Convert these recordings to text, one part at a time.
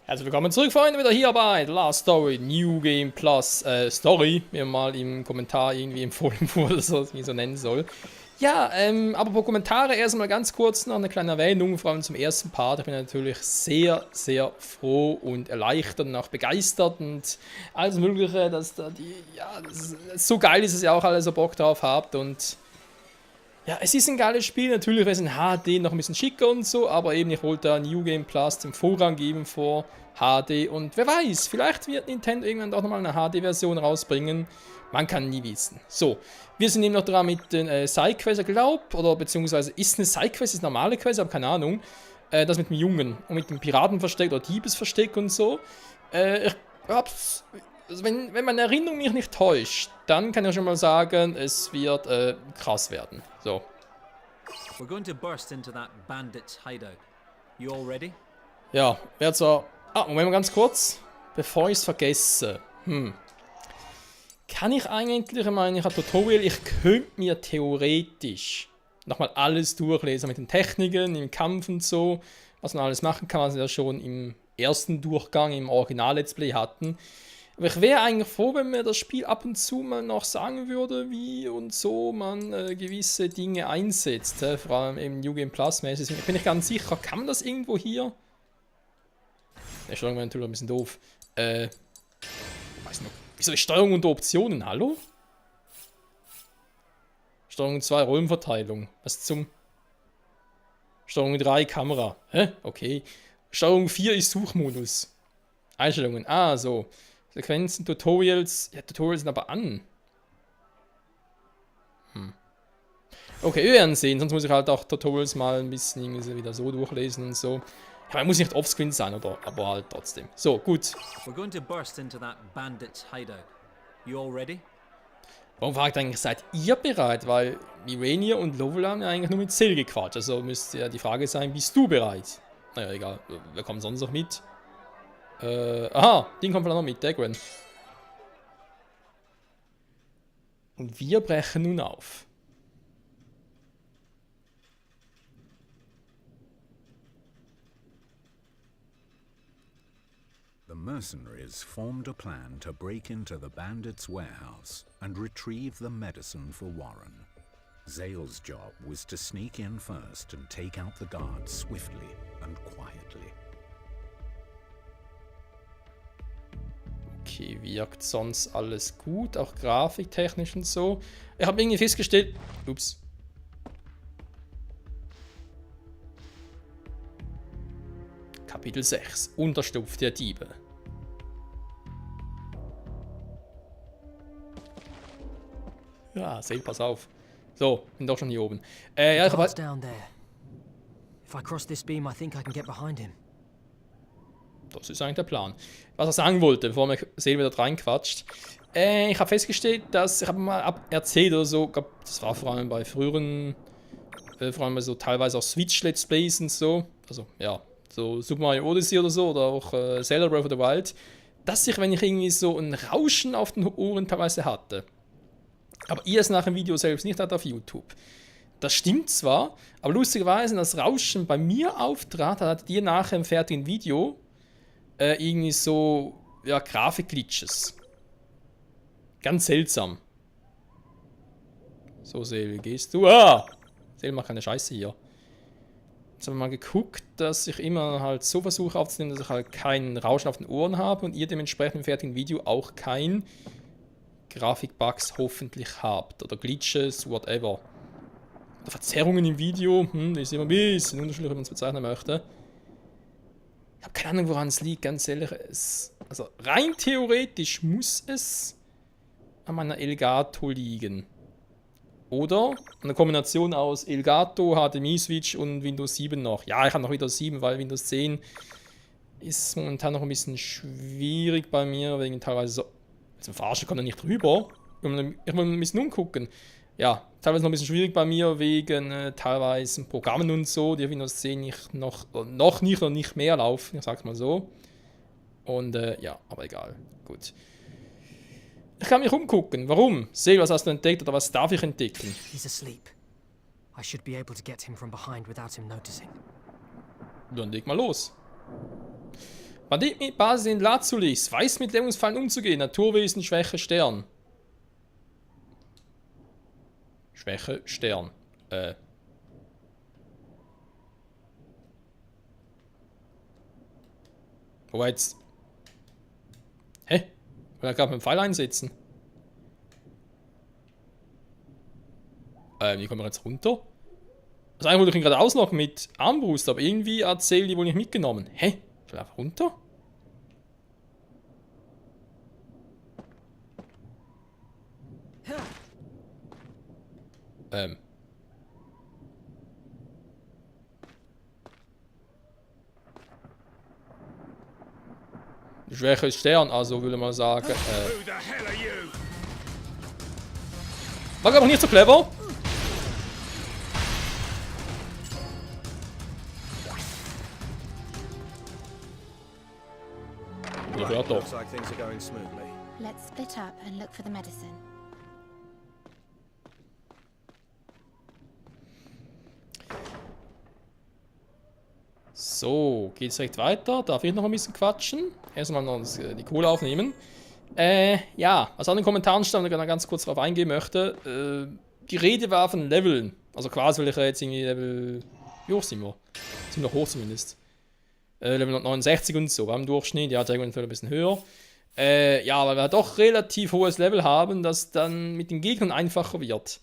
Herzlich willkommen zurück, Freunde, wieder hier bei The Last Story, New Game Plus Story, wie man mal im Kommentar irgendwie empfohlen wurde, so, wie ich so nennen soll. Ja, apropos Kommentare, erstmal ganz kurz noch eine kleine Erwähnung, vor allem zum ersten Part. Ich bin natürlich sehr, sehr froh und erleichtert und auch begeistert und alles Mögliche, dass da so geil ist, dass ihr auch alle so Bock drauf habt und ja, es ist ein geiles Spiel, natürlich wäre es in HD noch ein bisschen schicker und so, aber eben ich wollte da New Game Plus den Vorrang geben vor HD und wer weiß, vielleicht wird Nintendo irgendwann doch nochmal eine HD-Version rausbringen, man kann nie wissen. So, wir sind eben noch dran mit den Sidequests, ich glaube, oder beziehungsweise ist eine Sidequest, ist eine normale Quest, aber keine Ahnung, das mit dem Jungen und mit dem Piratenversteck oder Diebesversteck und so. Ich hab's... Also wenn meine Erinnerung mich nicht täuscht, dann kann ich schon mal sagen, es wird krass werden. So. We're going to burst into that bandit's hideout. You all ready? Ja, wer zwar... Moment mal ganz kurz. Bevor ich es vergesse. Kann ich eigentlich, ich meine, ich habe Tutorial, ich könnte mir theoretisch nochmal alles durchlesen mit den Techniken, im Kampf und so, was man alles machen kann, was wir ja schon im ersten Durchgang im Original-Let's Play hatten. Aber ich wäre eigentlich froh, wenn mir das Spiel ab und zu mal noch sagen würde, wie und so man gewisse Dinge einsetzt. Vor allem im New Game Plus mäßig. Ich bin nicht ganz sicher, kann man das irgendwo hier? Der Steuerung wäre natürlich ein bisschen doof. Weiß nicht. Wieso ist Steuerung unter Optionen? Hallo? Steuerung 2 Rollenverteilung. Was zum? Steuerung 3 Kamera. Hä? Okay. Steuerung 4 ist Suchmodus. Einstellungen. So. Sequenzen, Tutorials. Ja, Tutorials sind aber an. Okay, wir werden sehen. Sonst muss ich halt auch Tutorials mal ein bisschen irgendwie wieder so durchlesen und so. Ja, man muss nicht offscreen sein, oder? Aber halt trotzdem. So, gut. We're going to burst into that bandit's hideout. You all ready? Warum fragt eigentlich, seid ihr bereit? Weil Irenia und Lovell haben ja eigentlich nur mit Cell gequatscht. Also müsste ja die Frage sein, bist du bereit? Naja, egal. Wer kommt sonst noch mit? Aha, den kommt vielleicht noch mit, der Gwen. Und wir brechen nun auf. The mercenaries formed a plan to break into the bandits' warehouse and retrieve the medicine for Warren. Zale's job was to sneak in first and take out the guards swiftly and quietly. Okay, wirkt sonst alles gut, auch grafiktechnisch und so. Ich habe irgendwie festgestellt... Ups. Kapitel 6. Unterstupf der Diebe. Ja, Sale, pass auf. So, bin doch schon hier oben. Ja, ich habe... down there. If I cross this beam, I think I can get behind him. Das ist eigentlich der Plan. Was er sagen wollte, bevor mir Sale wieder reinquatscht. Ich habe festgestellt, dass ich habe mal erzählt oder so, glaub, das war vor allem bei früheren, vor allem bei so teilweise auch Switch-Let's Plays und so, also ja, so Super Mario Odyssey oder so, oder auch Zelda Breath of the Wild, dass ich, wenn ich irgendwie so ein Rauschen auf den Ohren teilweise hatte, aber ihr es nach dem Video selbst nicht hat auf YouTube. Das stimmt zwar, aber lustigerweise, das Rauschen bei mir auftrat, hattet ihr nachher im fertigen Video irgendwie so, ja, Grafik-Glitches. Ganz seltsam. So, Seel, wie gehst du? Seel macht keine Scheiße hier. Jetzt haben wir mal geguckt, dass ich immer halt so versuche aufzunehmen, dass ich halt keinen Rauschen auf den Ohren habe und ihr dementsprechend im fertigen Video auch kein Grafikbugs hoffentlich habt. Oder Glitches, whatever. Oder Verzerrungen im Video, das ist immer ein bisschen unterschiedlich, wenn man es bezeichnen möchte. Ich habe keine Ahnung, woran es liegt, ganz ehrlich. Also rein theoretisch muss es an meiner Elgato liegen. Oder eine Kombination aus Elgato, HDMI-Switch und Windows 7 noch. Ja, ich habe noch Windows 7, weil Windows 10 ist momentan noch ein bisschen schwierig bei mir, wegen teilweise so... Also verarschen kann er nicht drüber. Ich will ein bisschen umgucken. Ja, teilweise noch ein bisschen schwierig bei mir, wegen teilweise Programmen und so, die auf Windows 10 noch nicht mehr laufen, ich sag's mal so. Und ja, aber egal. Gut. Ich kann mich umgucken. Warum? Seel, was hast du entdeckt oder was darf ich entdecken? He's asleep. I should be able to get him from behind without him noticing. Dann leg mal los. Bandit mit Basis in Lazulis. Weiß mit Lähmungsfallen umzugehen. Naturwesen, Schwäche, Stern. Schwäche, Stern. Wo war jetzt... Hä? Ich will ja gerade mit dem Pfeil einsetzen. Wie kommen wir jetzt runter? Also eigentlich wollte ich ihn gerade auslocken mit Armbrust, aber irgendwie erzählt die wohl nicht mitgenommen. Hä? Ich will einfach runter? Schwäche ist Stern, also würde man sagen. War aber nicht so clever. Oder hört doch. Looks like things are going smoothly. Let's split up and look for the medicine. So, geht's direkt weiter. Darf ich noch ein bisschen quatschen? Erstmal noch die Kohle aufnehmen. Ja, was an den Kommentaren stand, wenn ich ganz kurz darauf eingehen möchte. Die Rede war von Leveln. Also quasi, weil ich jetzt irgendwie Level... Wie hoch sind wir? Sind noch hoch zumindest. Level 69 und so, am Durchschnitt. Ja, Dragon ein bisschen höher. Ja, weil wir doch relativ hohes Level haben, das dann mit den Gegnern einfacher wird.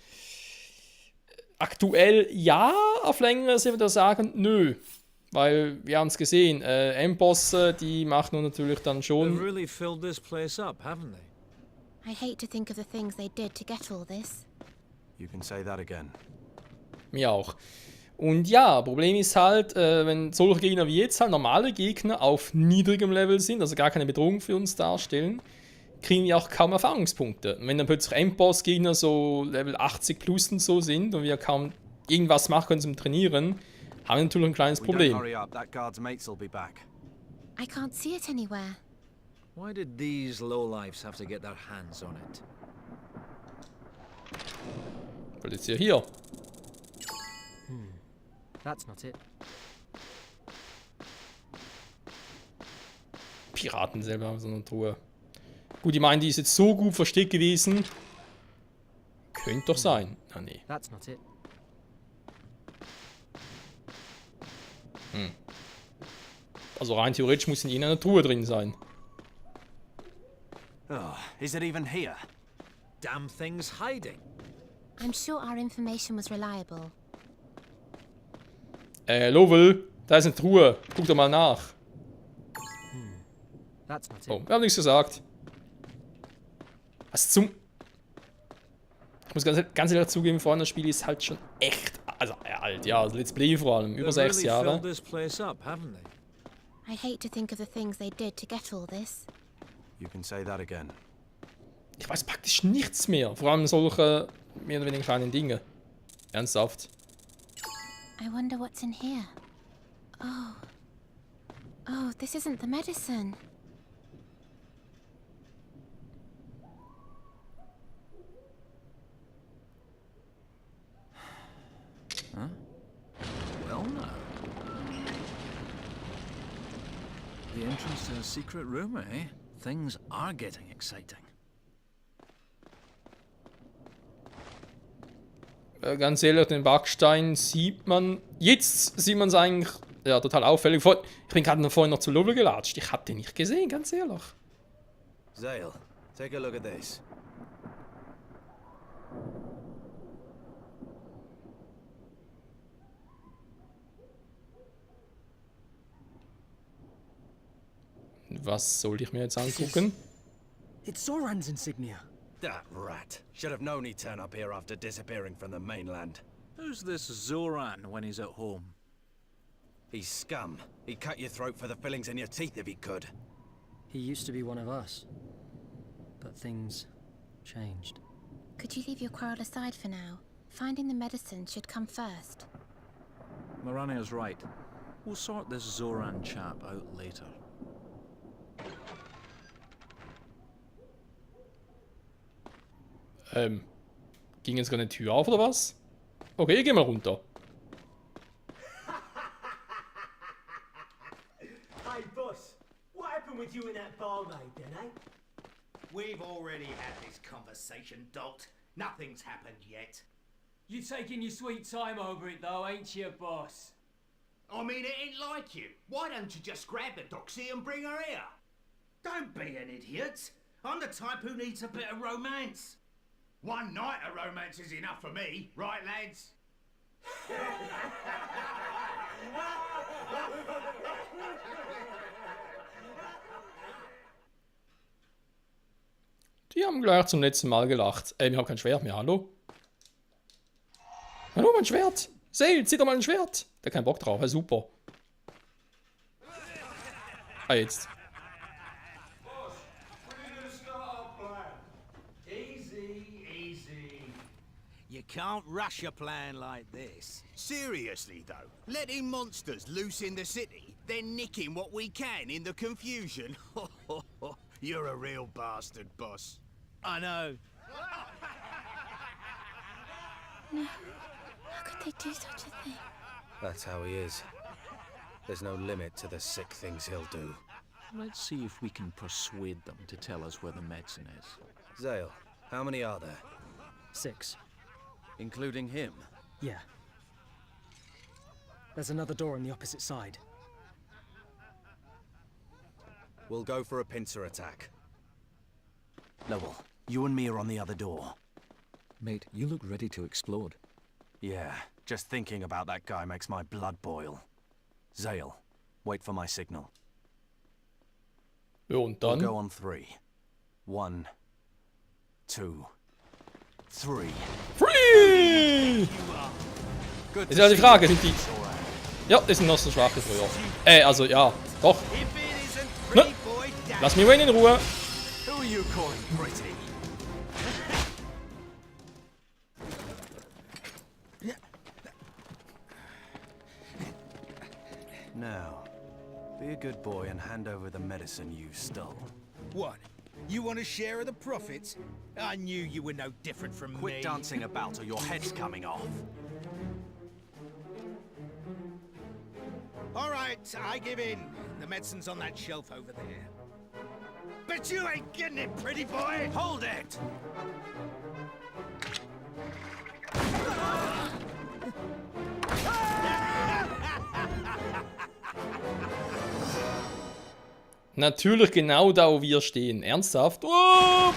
Aktuell ja, auf längere Sicht würde ich sagen, nö. Weil wir haben es gesehen, Endbosse, die machen natürlich dann They've schon. really filled this place up, haven't they? I hate to think of the things they did to get all this. You can say that again. Mir auch. Und ja, Problem ist halt, wenn solche Gegner wie jetzt halt normale Gegner auf niedrigem Level sind, also gar keine Bedrohung für uns darstellen, kriegen wir auch kaum Erfahrungspunkte. Und wenn dann plötzlich Endboss-Gegner so Level 80 plus und so sind und wir kaum irgendwas machen können zum Trainieren, haben wir natürlich ein kleines We don't Problem. hurry up, that guard's mates will be back. I can't see it anywhere. Why did these lowlifes have to get their hands on it? Weil jetzt hier. That's not it. Piraten selber haben so eine Truhe. Gut, ich meine, die ist jetzt so gut versteckt gewesen. Könnte doch sein. Ah, nee. That's not it. Also rein theoretisch muss in einer Truhe drin sein. Oh, is it even here? Damn thing's hiding. I'm sure our information was reliable. Lovell, da ist eine Truhe. Guck doch mal nach. That's not it. Oh, wir haben nichts gesagt. Was zum... Ich muss ganz ehrlich zugeben, vorhin das Spiel ist halt schon echt... Also alt, ja, also Let's Play vor allem. Über They've 6 really Jahre. filled this place up, haven't they? I hate to think of the things they did to get all this. You can say that again. Ich weiß praktisch nichts mehr. Vor allem solche mehr oder weniger kleinen Dinge. Ernsthaft. I wonder what's in here. Oh. Oh, this isn't the medicine. Well, no. The entrance to a secret room, eh? Things are getting exciting. Ganz ehrlich, den Backstein sieht man... Jetzt sieht man es eigentlich... Ja, total auffällig. Ich bin gerade vorhin noch zu Lovell gelatscht. Ich hab den nicht gesehen, ganz ehrlich. Zale, take a look at this. Was soll ich mir jetzt angucken? It's Zoran's insignia. That rat. Should have known he'd turn up here after disappearing from the mainland. Who's this Zoran when he's at home? He's scum. He'd cut your throat for the fillings in your teeth if he could. He used to be one of us. But things changed. Could you leave your quarrel aside for now? Finding the medicine should come first. Marania's right. We'll sort this Zoran chap out later. Ging jetzt gerade eine Tür auf oder was? Okay, geh mal runter. Hey, boss, happened with you and that barmaid then, eh? We've already had this conversation, Dot. Nothing's happened yet. You're taking your sweet time over it though, ain't you, boss? I mean, it ain't like you. Why don't you just grab the doxy and bring her here? Don't be an idiot. I'm the type who needs a bit of romance. One night of romance is enough for me, right, lads? Die haben gleich zum letzten Mal gelacht. Wir haben kein Schwert mehr, hallo? Hallo, mein Schwert! Zale, zieh doch mal ein Schwert! Der hat keinen Bock drauf, ja, super. Ah, jetzt. You can't rush a plan like this. Seriously, though, letting monsters loose in the city, then nicking what we can in the confusion. You're a real bastard, boss. I know. No. How could they do such a thing? That's how he is. There's no limit to the sick things he'll do. Let's see if we can persuade them to tell us where the medicine is. Zale, how many are there? 6. Including him? Yeah. There's another door on the opposite side. We'll go for a pincer attack. Lowell, you and me are on the other door. Mate, you look ready to explode. Yeah, just thinking about that guy makes my blood boil. Zale, wait for my signal. Ja, und We'll dann? go on 3. 1, 2, 3. Free! Good Ist ja die Frage, sind die... Ja, die sind noch so schwach wie früher. Also ja, doch. Ne? Lass mich in Ruhe. Who are you calling pretty? Now, be a good boy and hand over the medicine you stole. What? You want a share of the profits? I knew you were no different from me. Quit dancing about or your head's coming off. All right, I give in. The medicine's on that shelf over there. But you ain't getting it, pretty boy! Hold it! Natürlich genau da, wo wir stehen. Ernsthaft? Oh!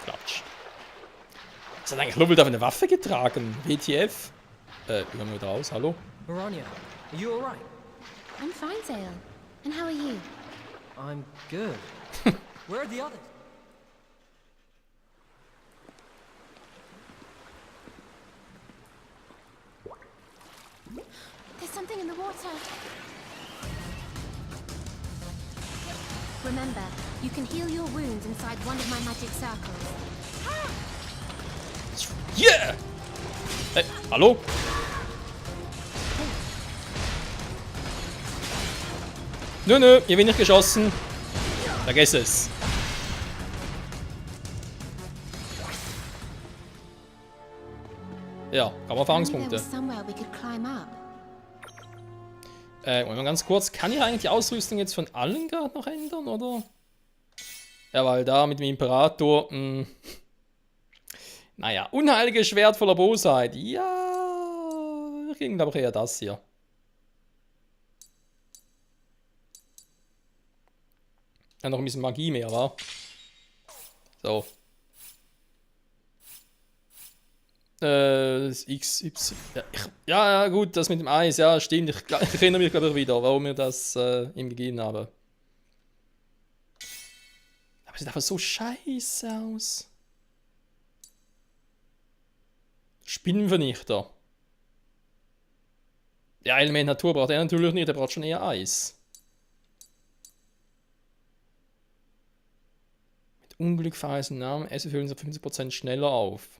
Klatsch. Was hat eigentlich Lubbelt auf eine Waffe getragen? WTF? Wie kommen wir da raus? Hallo? Mirania, are you alright? I'm fine, Zale. And how are you? I'm good. Where are the others? There's something in the water. Remember, you can heal your wounds inside one of my magic circles. Yeah! Hallo? Nö, hier bin ich geschossen. Vergiss es. Ja, There Kammererfahrungspunkte. was somewhere we could climb up. Moment mal ganz kurz. Kann ich eigentlich die Ausrüstung jetzt von allen gerade noch ändern, oder? Ja, weil da mit dem Imperator... Naja, unheiliges Schwert voller Bosheit. Ja, wir kriegen aber eher das hier. Ja, noch ein bisschen Magie mehr, wa? So. XY. Ja, gut, das mit dem Eis, ja, stimmt. Ich erinnere mich, glaube ich, wieder, warum wir das ihm gegeben haben. Aber es sieht einfach so scheiße aus. Spinnenvernichter. Ja, Element Natur braucht er natürlich nicht, der braucht schon eher Eis. Mit Unglück verheißenen Namen, Essen füllen sie 50% schneller auf.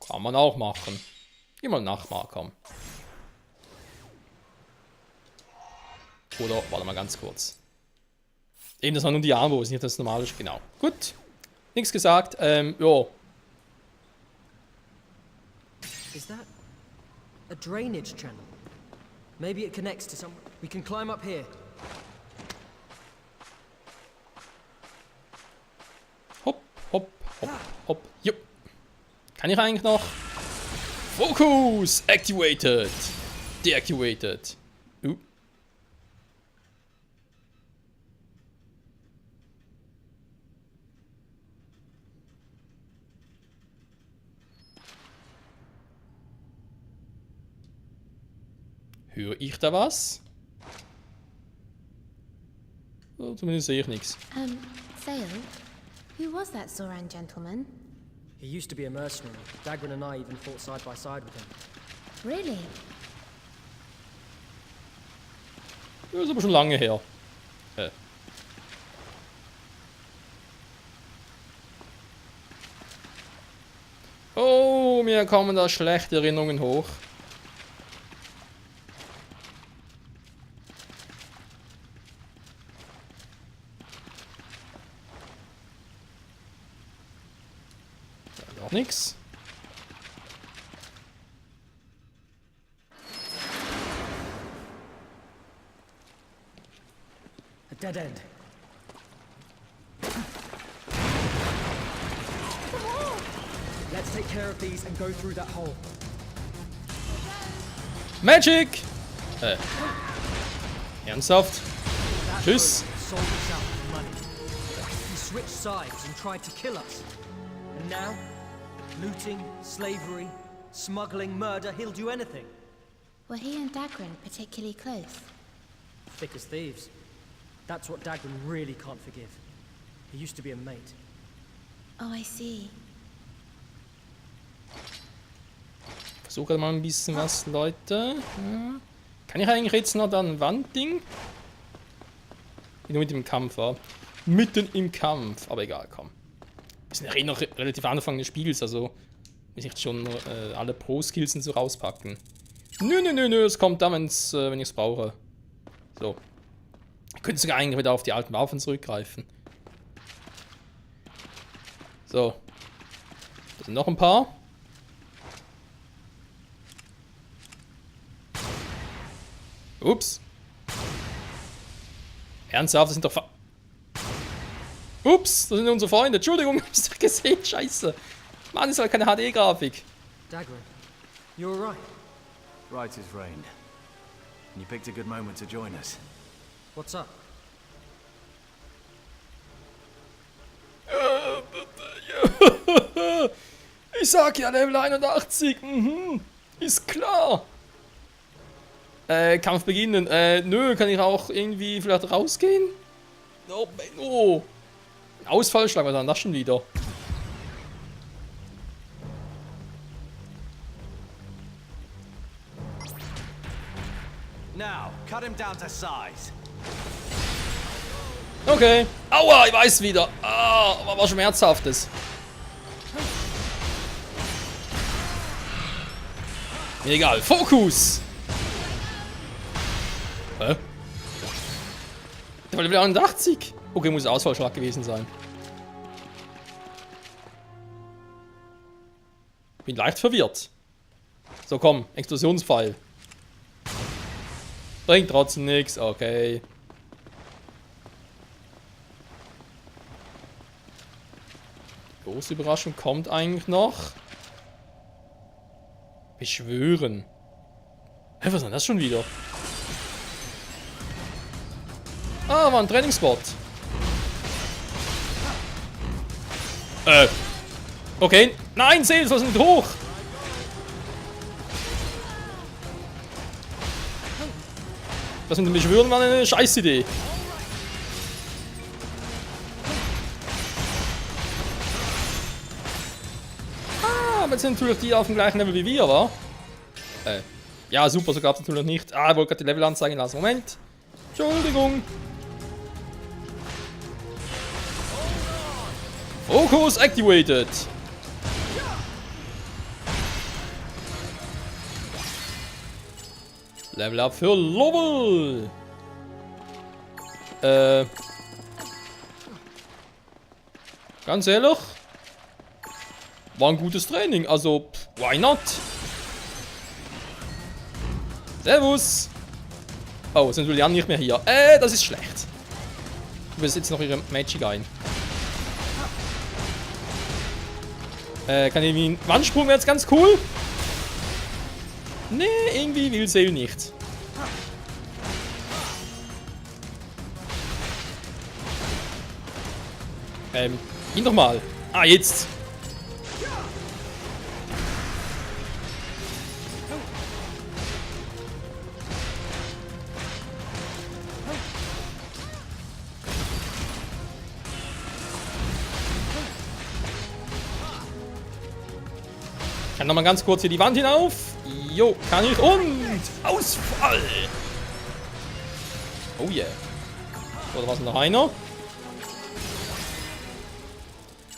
Kann man auch machen. Geh mal nachmarkern. Oder, warte mal ganz kurz. Eben, das war nur die Armbrust, nicht das normale. Genau. Gut. Nichts gesagt. Ja. Is that a drainage channel? Maybe it connects to some... We can climb up here. Hopp, hopp, jupp. Kann ich eigentlich noch? Focus! Activated! Deactivated. Höre ich da was? Oh, zumindest sehe ich nichts. Zale? Who was that Zoran gentleman? He used to be a mercenary. Dagran and I even fought side by side with him. Really? Das ist aber schon lange her. Oh, mir kommen da schlechte Erinnerungen hoch. Noch nix. A dead end. Let's take care of these and go through that hole. Magic! Ernsthaft? That Tschüss. rogue sold us out for money. He switched sides and tried to kill us. And now, looting, slavery, smuggling, murder, he'll do anything. Were he and Dagran particularly close? Thick as thieves. That's what Dagran really can't forgive. He used to be a mate. Oh, I see. Versuche mal ein bisschen was, Leute. Ja. Kann ich eigentlich jetzt noch da ein Wandding? Nur mit dem Kampf, war. Mitten im Kampf. Aber egal, komm. Wir sind ja noch relativ am Anfang des Spiels, also muss ich schon alle Pro-Skills und so rauspacken. Nö, es kommt dann, wenn ich es brauche. So. Ich könnte sogar eigentlich wieder auf die alten Waffen zurückgreifen. So. Da sind noch ein paar. Ups. Ernsthaft, das sind doch Ups, das sind unsere Freunde. Entschuldigung, hab's doch gesehen. Scheiße. Mann, ist halt keine HD-Grafik. Dagran, you alright? Right as rain. You picked a good moment to join us. What's up? Ich sag ja Level 81. Ist klar. Kampf beginnen. Nö, kann ich auch irgendwie vielleicht rausgehen? Oh, Menno. Ausfallschlag, was war denn das schon wieder? Now, cut him down to size. Okay. Aua, ich weiß wieder. Ah, aber war schmerzhaftes. Egal, Fokus! Hä? Der war Level 81. Okay, muss Ausfallschlag gewesen sein. Bin leicht verwirrt. So, komm, Explosionspfeil. Bringt trotzdem nichts, okay. Große Überraschung kommt eigentlich noch. Beschwören. Hä, was ist denn das schon wieder? Ah, war ein Trainingsspot. Okay. Nein, Seele, was ist nicht hoch? Das mit dem Beschwören war eine Scheißidee. Aber jetzt sind natürlich die auf dem gleichen Level wie wir, wa? Ja, super, so gab es natürlich nicht. Ah, ich wollte gerade die Level anzeigen lassen. Moment. Entschuldigung. Focus activated. Level up für Lobel. Ganz ehrlich. War ein gutes Training, also why not? Servus! Oh, sind Julian nicht mehr hier. Das ist schlecht. Wir setzen noch ihre Magic ein. Kann irgendwie ein Wandsprung wäre jetzt ganz cool. Nee, irgendwie will Zale nicht. Ihn doch mal. Ah, jetzt. Ich kann nochmal ganz kurz hier die Wand hinauf. Jo, kann ich. Und Ausfall. Oh yeah. Oder was noch einer?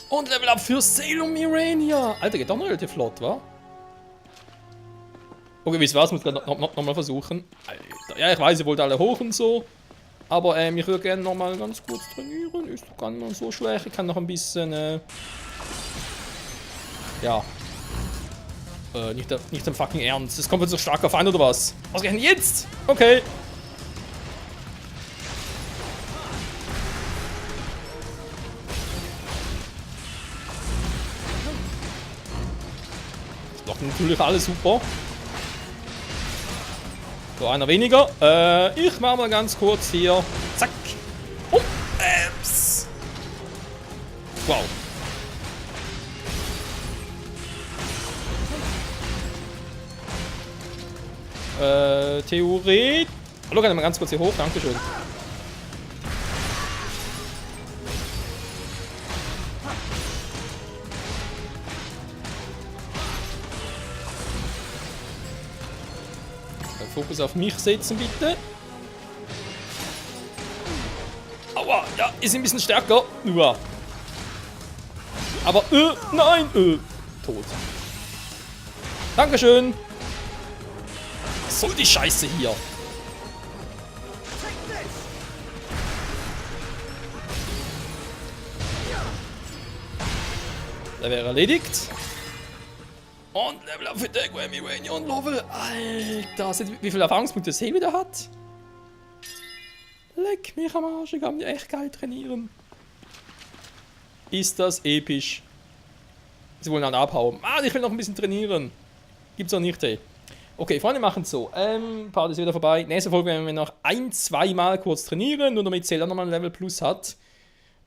Und Level Up für Zale und Mirania. Alter, geht doch noch relativ flott, wa? Okay, wisst ihr was? Muss ich noch mal versuchen. Alter, ja, ich weiß, ihr wollt alle hoch und so. Aber ich würde gerne noch mal ganz kurz trainieren. Ist doch gar nicht mal so schlecht. Ich kann noch ein bisschen, ja. Nicht im fucking Ernst. Das kommt jetzt so stark auf ein, oder was? Was geht denn jetzt? Okay. Das blocken natürlich alles super. So, einer weniger. Ich mach mal ganz kurz hier. Zack. Und wow. Theorie. Hallo, kann ich mal ganz kurz hier hoch? Dankeschön. Fokus auf mich setzen, bitte. Aua, ja, ist ein bisschen stärker. Uah. Aber, nein, tot. Dankeschön. Was soll die Scheiße hier? Der wäre erledigt. Und Level Up für Dagger, Mirania und Lovell. Alter, wie viele Erfahrungspunkte Zale wieder hat? Leck mich am Arsch, ich kann mich echt geil trainieren. Ist das episch. Sie wollen dann abhauen. Ah, ich will noch ein bisschen trainieren. Gibt's auch nicht, ey. Okay, Freunde, machen es so. Part ist wieder vorbei. Nächste Folge werden wir noch 1-2 Mal kurz trainieren, nur damit Zale auch nochmal ein Level Plus hat.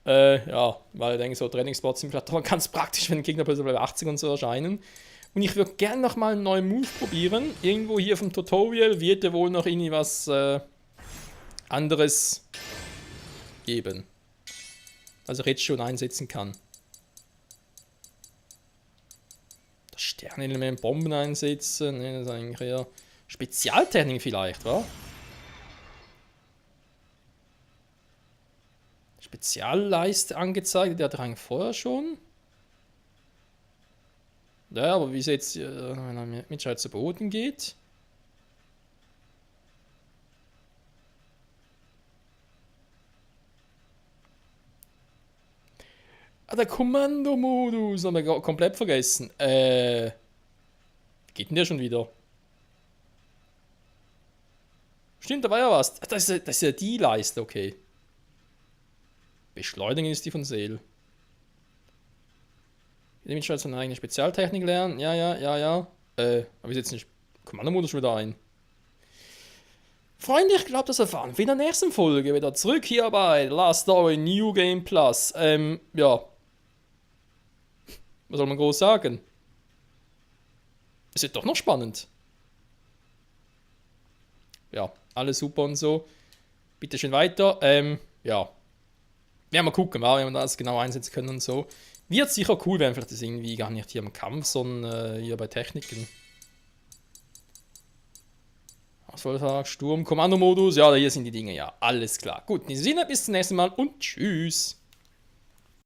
Ja, weil ich denke, so Trainingsspots sind vielleicht ganz praktisch, wenn Gegner plötzlich Level 80 und so erscheinen. Und ich würde gerne nochmal einen neuen Move probieren. Irgendwo hier vom Tutorial wird ja wohl noch irgendwie was anderes geben. Also ich jetzt schon einsetzen kann. Das Sternelement, Bomben einsetzen. Ne, das ist eigentlich eher Spezialtechnik vielleicht, wa? Spezialleiste angezeigt, der hat eigentlich vorher schon. Ja, aber wie es jetzt, wenn er mit Scheiß zu Boden geht. Ah, der Kommandomodus, haben wir komplett vergessen. Wie geht denn der schon wieder? Stimmt, da war ja was. Das ist ja die Leiste, okay. Beschleunigen ist die von Zale. Damit schon eine eigene Spezialtechnik lernen. Ja. Aber wir setzen den Kommandomodus schon wieder ein. Freunde, ich glaube, das erfahren wir in der nächsten Folge wieder zurück hier bei Last Story New Game Plus. Ja. Was soll man groß sagen? Ist ja doch noch spannend. Ja, alles super und so. Bitte schön weiter. Ja. Werden wir gucken, wenn wir das genau einsetzen können und so. Wird sicher cool werden, vielleicht das irgendwie gar nicht hier im Kampf, sondern hier bei Techniken. Auswahlvertrag, Sturm, Kommandomodus, ja, hier sind die Dinge, ja, alles klar. Gut, in diesem Sinne, bis zum nächsten Mal und tschüss.